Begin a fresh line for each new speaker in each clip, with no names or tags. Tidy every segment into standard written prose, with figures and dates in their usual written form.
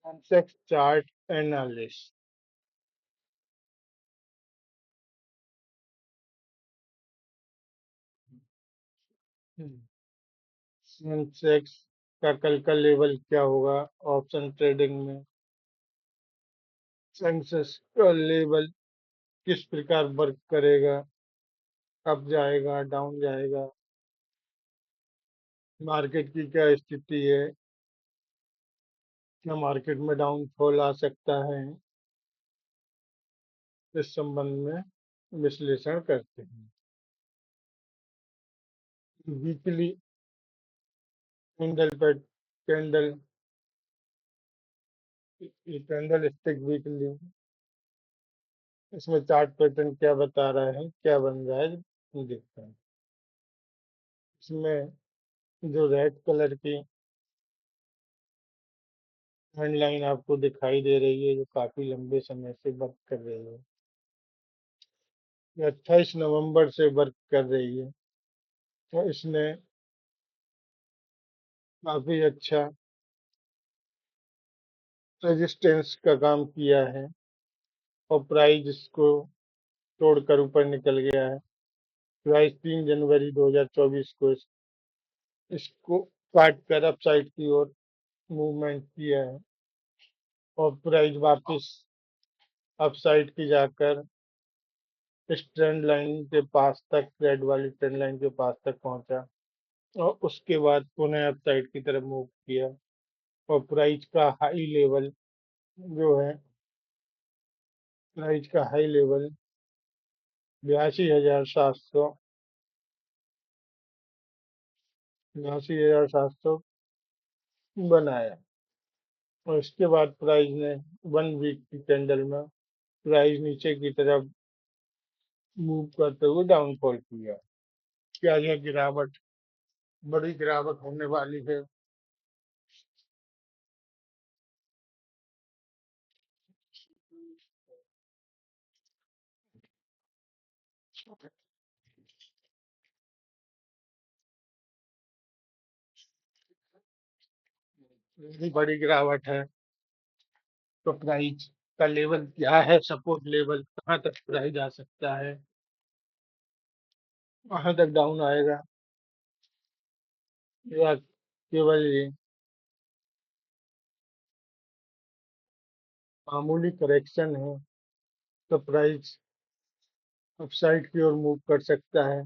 Sensex chart analyst. Sensex का कल का लेवल क्या होगा ऑप्शन ट्रेडिंग में? सेंसेक्स का लेवल किस प्रकार वर्क करेगा? अप जाएगा, डाउन जाएगा, मार्केट की क्या स्थिति है, क्या मार्केट में डाउनफॉल आ सकता है, इस संबंध में विश्लेषण करते हैं। वीकली कैंडल पर कैंडल कैंडल स्टिक वीकली, इसमें चार्ट पैटर्न क्या बता रहा है, क्या बन रहा है, देखते हैं। इसमें जो रेड कलर की ट्रेंड लाइन आपको दिखाई दे रही है, जो काफी लंबे समय से वर्क कर रही है, ये 28 नवंबर से वर्क कर रही है। तो इसने काफी अच्छा रेजिस्टेंस का काम किया है और प्राइस इसको तोड़कर ऊपर निकल गया है। प्राइस 3 जनवरी 2024 को इसको काट कर अपसाइड की ओर मूवमेंट किया है और प्राइस वापस अपसाइड की जाकर इस ट्रेंड लाइन के पास तक, रेड वाली ट्रेंड लाइन के पास तक पहुंचा और उसके बाद पुनः अपसाइड की तरफ मूव किया और जो है प्राइस का हाई लेवल 82,700 82,700 बनाया और इसके बाद प्राइस ने 1 वीक की कैंडल में प्राइस नीचे की तरफ मूव करते हुए डाउनफॉल किया। क्या यह गिरावट बड़ी गिरावट होने वाली है? यदि बड़ी गिरावट है तो प्राइस का लेवल क्या है, सपोर्ट लेवल कहाँ तक प्राइस जा सकता है, कहाँ तक डाउन आएगा, या केवल ये मामूली करेक्शन है तो प्राइस अपसाइड की ओर मूव कर सकता है?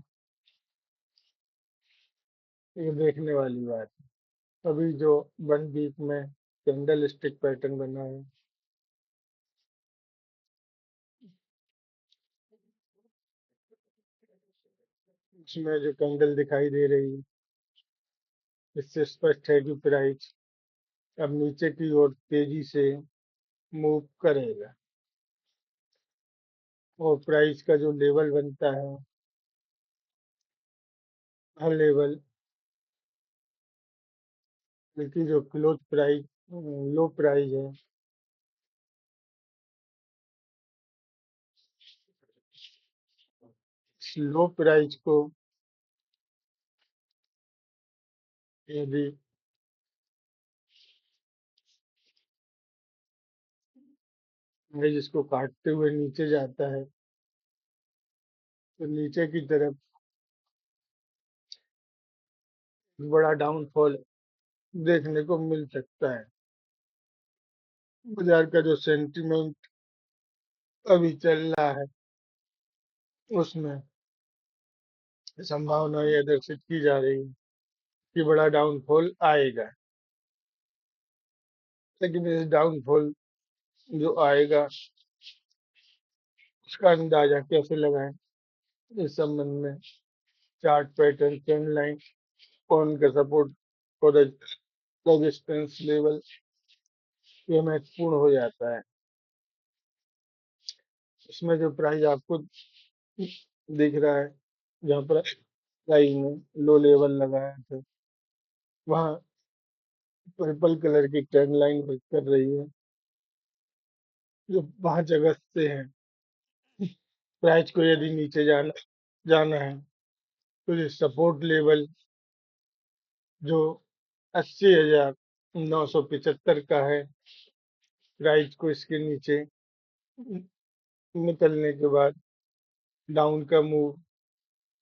ये देखने वाली बात है। अभी जो 1 वीक में कैंडल स्टिक पैटर्न बना है, इसमें जो कैंडल दिखाई दे रही है, इससे स्पष्ट है कि प्राइस अब नीचे की ओर तेजी से मूव करेगा और प्राइस का जो लेवल बनता है, हर लेवल बल्कि जो क्लोज प्राइस लो प्राइस है, इस लो प्राइस को यदि प्राइस इसको काटते हुए नीचे जाता है तो नीचे की तरफ बड़ा डाउनफॉल देखने को मिल सकता है। बाजार का जो सेंटीमेंट अभी चल रहा है, उसमें संभावना यह दर्शित की जा रही है कि बड़ा डाउनफॉल आएगा, लेकिन इस डाउनफॉल जो आएगा उसका अंदाजा कैसे लगाएं, इस संबंध में चार्ट पैटर्न, ट्रेंड लाइन और उनका सपोर्ट और रेजिस्टेंस लेवल ये महत्वपूर्ण हो जाता है। इसमें जो प्राइस आपको दिख रहा है, जहाँ पर प्राइस ने लो लेवल लगाया था, वहाँ पर्पल कलर की ट्रेंड लाइन वर्क कर रही है जो 5 अगस्त से है। प्राइस को यदि नीचे जाना जाना है तो ये सपोर्ट लेवल जो 80,000 975 का है। प्राइस को इसके नीचे निकलने के बाद डाउन का मूव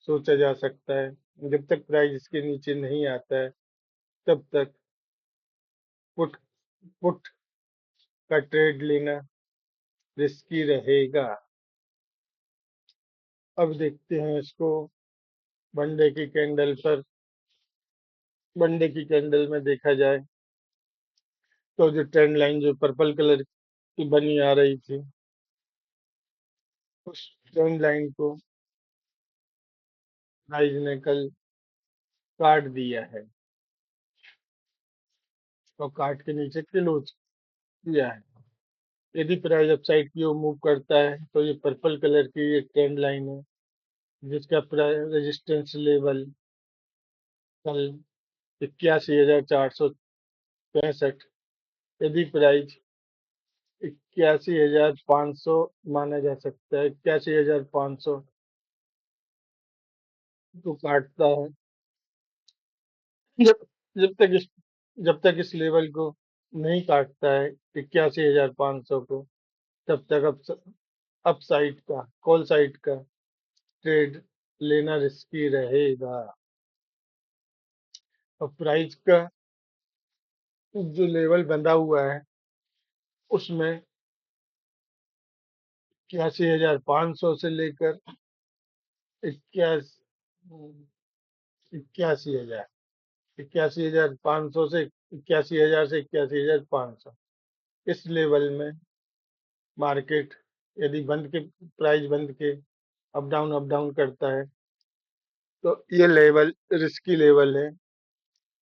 सोचा जा सकता है। जब तक प्राइस इसके नीचे नहीं आता है तब तक पुट पुट का ट्रेड लेना रिस्की रहेगा। अब देखते हैं इसको वनडे की कैंडल पर। वनडे की कैंडल में देखा जाए तो जो ट्रेंड लाइन जो पर्पल कलर की बनी आ रही थी, उस ट्रेंड लाइन को प्राइस ने कल काट दिया है और काट के नीचे क्लोज किया है। यदि प्राइस अपसाइड की ओर मूव करता है तो ये पर्पल कलर की ये ट्रेंड लाइन है जिसका रेजिस्टेंस लेवल कल 81,465। यदि प्राइस 81,500 माना जा सकता है, 81,500 को काटता है। जब जब तक इस जब तक इस लेवल को नहीं काटता है 81,500 को, तब तक अप साइड का कॉल साइड का ट्रेड लेना रिस्की रहेगा। और प्राइस का जो लेवल बंधा हुआ है उसमें 81,500 से लेकर इक्यासी 81,000 81,500 से 81,000 से 81,500 इस लेवल में मार्केट यदि प्राइस बंद के अप डाउन करता है तो ये लेवल रिस्की लेवल है।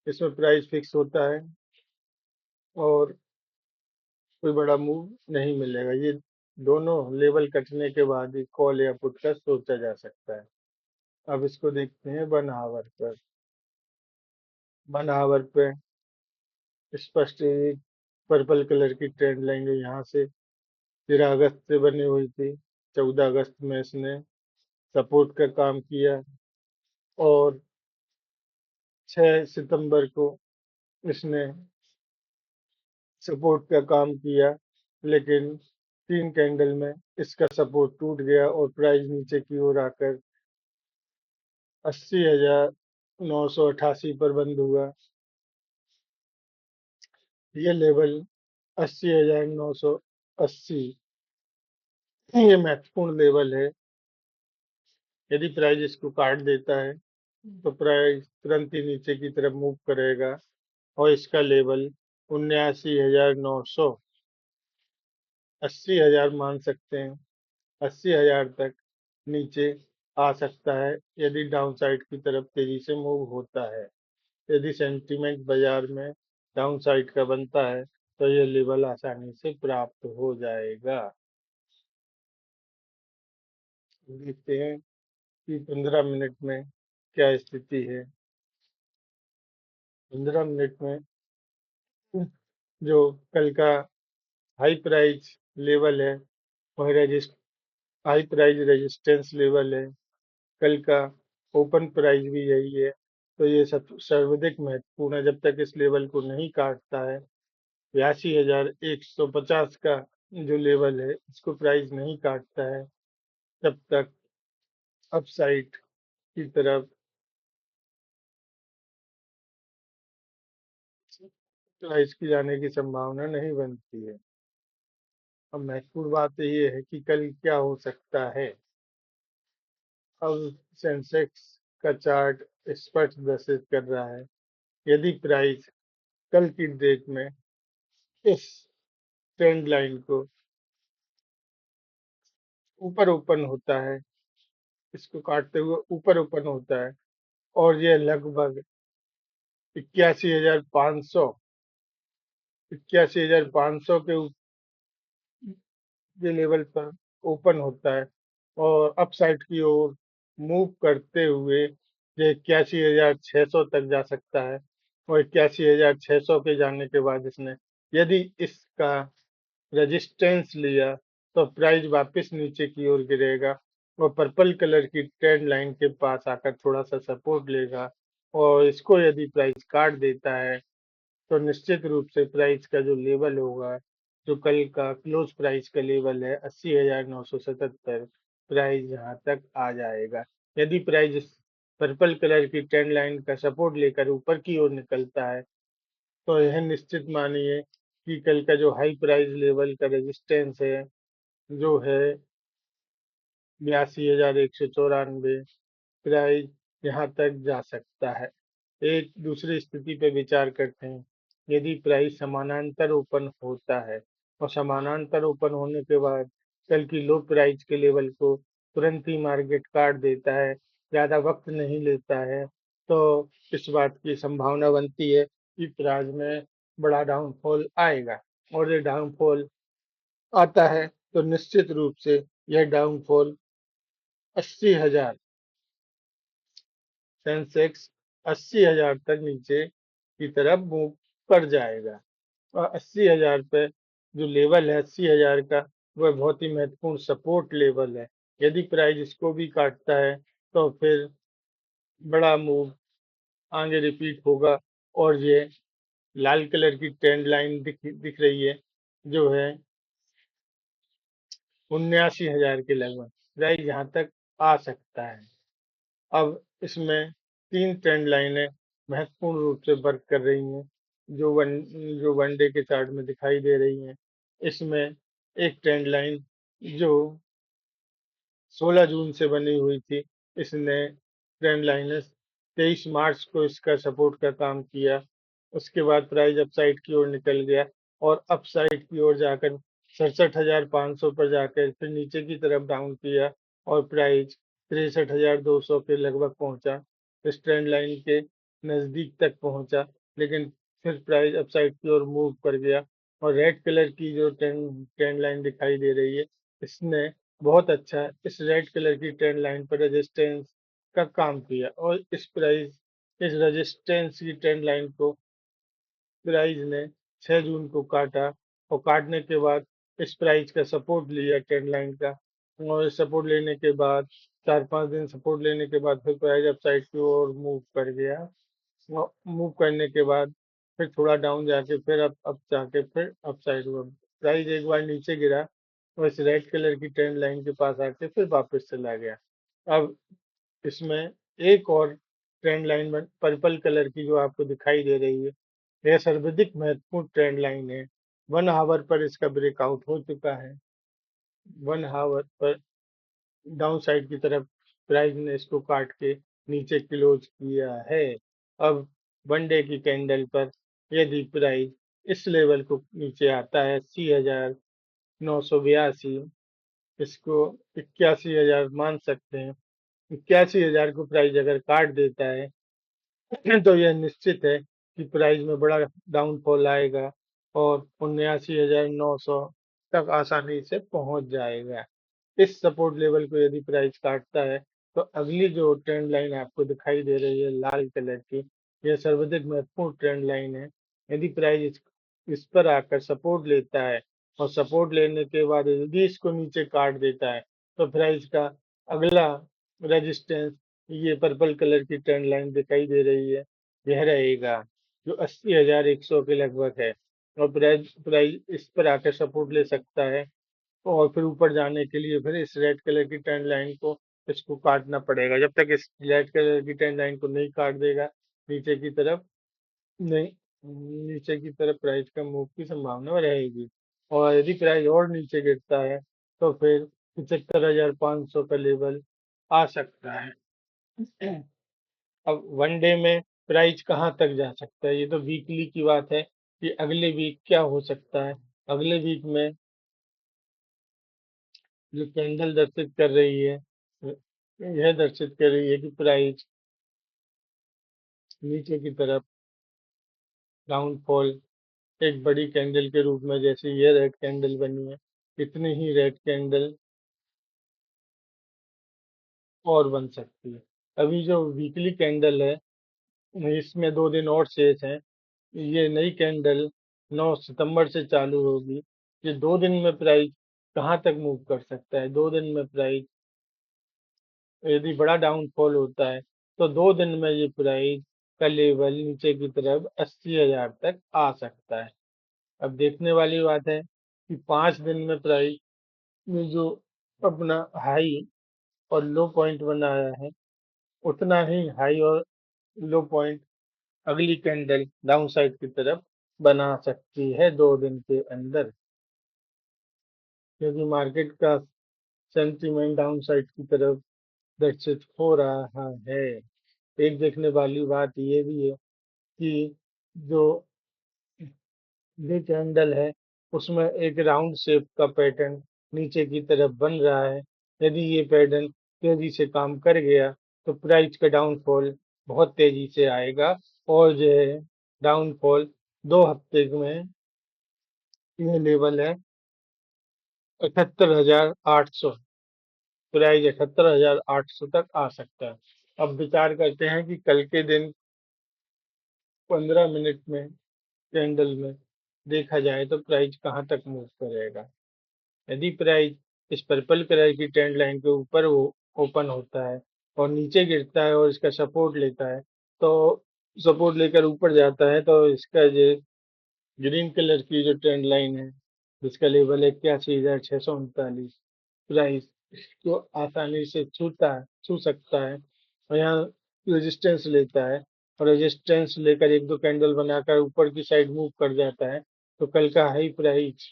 इसमें प्राइस फिक्स होता है और कोई बड़ा मूव नहीं मिलेगा। ये दोनों लेवल कटने के बाद ही कॉल या पुट का सोचा जा सकता है। अब इसको देखते हैं 1 आवर पर। 1 आवर पे स्पष्ट पर्पल कलर की ट्रेंड लाइन जो यहाँ से 13 अगस्त से बनी हुई थी, 14 अगस्त में इसने सपोर्ट का काम किया और 6 सितंबर को इसने सपोर्ट का काम किया, लेकिन 3 कैंडल में इसका सपोर्ट टूट गया और प्राइस नीचे की ओर आकर 80,988 पर बंद हुआ। ये लेवल 80,980 ये महत्वपूर्ण लेवल है। यदि प्राइस इसको काट देता है तो प्राइस तुरंत ही नीचे की तरफ मूव करेगा और इसका लेवल 79,900 80,000 मान सकते हैं। 80,000 तक नीचे आ सकता है यदि डाउन साइड की तरफ तेजी से मूव होता है। यदि सेंटीमेंट बाजार में डाउन साइड का बनता है तो यह लेवल आसानी से प्राप्त हो जाएगा। देखते हैं कि 15 मिनट में क्या स्थिति है। 15 मिनट में जो कल का हाई प्राइस लेवल है वह हाई प्राइस रेजिस्टेंस लेवल है। कल का ओपन प्राइस भी यही है, तो ये सब सर्वाधिक महत्वपूर्ण है। जब तक इस लेवल को नहीं काटता है 82,150 का जो लेवल है इसको प्राइस नहीं काटता है तब तक अपसाइड की तरफ प्राइस की जाने की संभावना नहीं बनती है। अब महत्वपूर्ण बात ये है कि कल क्या हो सकता है। अब सेंसेक्स का चार्ट स्पष्ट दर्शित कर रहा है यदि प्राइस कल की डेट में इस ट्रेंड लाइन को ऊपर ओपन होता है, इसको काटते हुए ऊपर ओपन होता है और यह लगभग 81,500 के लेवल पर ओपन होता है और अपसाइड की ओर मूव करते हुए ये 81,600 तक जा सकता है और 81,600 के जाने के बाद इसने यदि इसका रेजिस्टेंस लिया तो प्राइस वापस नीचे की ओर गिरेगा और पर्पल कलर की ट्रेंड लाइन के पास आकर थोड़ा सा सपोर्ट लेगा और इसको यदि प्राइस काट देता है तो निश्चित रूप से प्राइस का जो लेवल होगा, जो कल का क्लोज प्राइस का लेवल है 80,977, प्राइस यहाँ तक आ जाएगा। यदि प्राइस पर्पल कलर की ट्रेंड लाइन का सपोर्ट लेकर ऊपर की ओर निकलता है, तो यह निश्चित मानिए कि कल का जो हाई प्राइस लेवल का रेजिस्टेंस है, जो है 82,194, प्राइस यहाँ तक जा सकता है। एक दूसरी स्थिति पे विचार करते हैं। यदि प्राइस समानांतर ओपन होता है और समानांतर ओपन होने के बाद कल की लो प्राइस के लेवल को तुरंत ही मार्केट काट देता है, ज़्यादा वक्त नहीं लेता है, तो इस बात की संभावना बनती है कि प्राइस में बड़ा डाउनफॉल आएगा। और ये डाउनफॉल आता है तो निश्चित रूप से यह डाउनफॉल 80,000, सेंसेक्स 80,000 तक नीचे की तरफ मूव कर जाएगा। और 80,000 पे जो लेवल है 80,000 का, वह बहुत ही महत्वपूर्ण सपोर्ट लेवल है। यदि प्राइस इसको भी काटता है तो फिर बड़ा मूव आगे रिपीट होगा। और ये लाल कलर की ट्रेंड लाइन दिख रही है, जो है 79,000 के लगभग, प्राइस यहाँ तक आ सकता है। अब इसमें तीन ट्रेंड लाइनें महत्वपूर्ण रूप से वर्क कर रही हैं, जो वनडे के चार्ट में दिखाई दे रही हैं। इसमें एक ट्रेंड लाइन जो 16 जून से बनी हुई थी, इसने ट्रेंड लाइन 23 मार्च को इसका सपोर्ट का काम किया। उसके बाद प्राइस अपसाइड की ओर निकल गया और अपसाइड की ओर जाकर 67,500 पर जाकर फिर नीचे की तरफ डाउन किया और प्राइस 63,200 के लगभग पहुंचा, इस ट्रेंड लाइन के नजदीक तक पहुंचा। लेकिन फिर प्राइस अपसाइड की ओर मूव कर गया और रेड कलर की जो ट्रेंड लाइन दिखाई दे रही है, इसने बहुत अच्छा इस रेड कलर की ट्रेंड लाइन पर रेजिस्टेंस का काम किया और इस रेजिस्टेंस की ट्रेंड लाइन को प्राइस ने 6 जून को काटा और काटने के बाद इस प्राइस का सपोर्ट लिया ट्रेंड लाइन का। और सपोर्ट लेने के बाद 4-5 दिन सपोर्ट लेने के बाद फिर प्राइस अपसाइड की ओर मूव कर गया। मूव करने के बाद फिर थोड़ा डाउन जाके फिर अप जाके फिर अपसाइड हुआ। प्राइस एक बार नीचे गिरा और इस रेड कलर की ट्रेंड लाइन के पास आके फिर वापस चला गया। अब इसमें एक और ट्रेंड लाइन पर्पल कलर की जो आपको दिखाई दे रही है, यह सर्वाधिक महत्वपूर्ण ट्रेंड लाइन है। 1 आवर पर इसका ब्रेकआउट हो चुका है। 1 आवर पर डाउन साइड की तरफ प्राइस ने इसको काट के नीचे क्लोज किया है। अब 1 डे की कैंडल पर यदि प्राइस इस लेवल को नीचे आता है 80,982, इसको 81,000 मान सकते हैं। 81,000 को प्राइस अगर काट देता है तो यह निश्चित है कि प्राइस में बड़ा डाउनफॉल आएगा और 79,900 तक आसानी से पहुंच जाएगा। इस सपोर्ट लेवल को यदि प्राइस काटता है तो अगली जो ट्रेंड लाइन आपको दिखाई दे रही है लाल कलर की, यह सर्वाधिक महत्वपूर्ण ट्रेंड लाइन है। यदि प्राइस इस पर आकर सपोर्ट लेता है और सपोर्ट लेने के बाद यदि इसको नीचे काट देता है, तो प्राइस का अगला रेजिस्टेंस ये पर्पल कलर की ट्रेंड लाइन दिखाई दे रही है, यह रहेगा जो 80,100 के लगभग है। और प्राइस इस पर आकर सपोर्ट ले सकता है और फिर ऊपर जाने के लिए फिर इस रेड कलर की ट्रेंड लाइन को इसको काटना पड़ेगा। जब तक इस रेड कलर की ट्रेंड लाइन को नहीं काट देगा नीचे की तरफ, नहीं, नीचे की तरफ प्राइस का मूव की संभावना रहेगी। और यदि प्राइस और नीचे गिरता है तो फिर 75,500 का लेवल आ सकता है। अब 1 डे में प्राइस कहाँ तक जा सकता है, ये तो वीकली की बात है कि अगले वीक क्या हो सकता है। अगले वीक में जो कैंडल दर्शित कर रही है, यह दर्शित कर रही है कि प्राइस नीचे की तरफ डाउनफॉल एक बड़ी कैंडल के रूप में, जैसे ये रेड कैंडल बनी है, इतनी ही रेड कैंडल और बन सकती है। अभी जो वीकली कैंडल है, इसमें 2 दिन और शेष हैं। ये नई कैंडल 9 सितंबर से चालू होगी। ये 2 दिन में प्राइस कहाँ तक मूव कर सकता है? 2 दिन में प्राइस यदि बड़ा डाउनफॉल होता है तो 2 दिन में ये प्राइस का लेवल नीचे की तरफ 80,000 तक आ सकता है। अब देखने वाली बात है कि 5 दिन में प्राइस में जो अपना हाई और लो पॉइंट बनाया है, उतना ही हाई और लो पॉइंट अगली कैंडल डाउन साइड की तरफ बना सकती है 2 दिन के अंदर, क्योंकि मार्केट का सेंटीमेंट डाउन साइड की तरफ दर्शित हो रहा है। एक देखने वाली बात ये भी है कि जो ये कैंडल है उसमें एक राउंड शेप का पैटर्न नीचे की तरफ बन रहा है। यदि ये पैटर्न तेजी से काम कर गया तो प्राइस का डाउनफॉल बहुत तेजी से आएगा, और जो है डाउनफॉल 2 हफ्ते में ये लेवल है 78,800, प्राइस 78,800 तक आ सकता है। अब विचार करते हैं कि कल के दिन 15 मिनट में कैंडल में देखा जाए तो प्राइस कहाँ तक मूव करेगा। यदि प्राइस इस पर्पल कलर की ट्रेंड लाइन के ऊपर वो ओपन होता है और नीचे गिरता है और इसका सपोर्ट लेता है, तो सपोर्ट लेकर ऊपर जाता है तो इसका जो ग्रीन कलर की जो ट्रेंड लाइन है जिसका लेवल है 81,639, प्राइस को आसानी से छू सकता है और यहाँ रेजिस्टेंस लेता है, और रेजिस्टेंस लेकर एक दो कैंडल बनाकर ऊपर की साइड मूव कर जाता है, तो कल का हाई प्राइस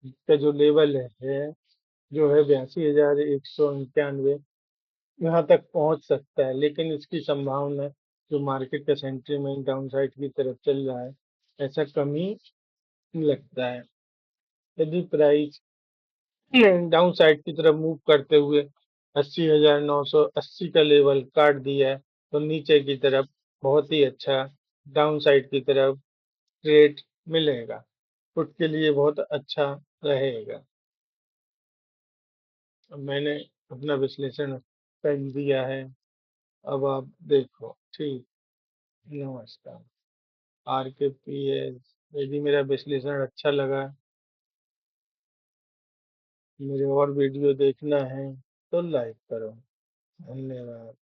का जो लेवल है जो है 82,191, यहाँ तक पहुंच सकता है। लेकिन इसकी संभावना जो मार्केट का सेंटीमेंट डाउन साइड की तरफ चल रहा है, ऐसा कम ही लगता है। यदि प्राइस डाउन साइड की तरफ मूव करते हुए 80,980 का लेवल काट दिया है तो नीचे की तरफ बहुत ही अच्छा डाउन साइड की तरफ ट्रेड मिलेगा, पुट के लिए बहुत अच्छा रहेगा। अब मैंने अपना विश्लेषण कर दिया है, अब आप देखो। ठीक, नमस्कार। आर के पी एस, यदि मेरा विश्लेषण अच्छा लगा, मेरे और वीडियो देखना है तो लाइक करो। धन्यवाद।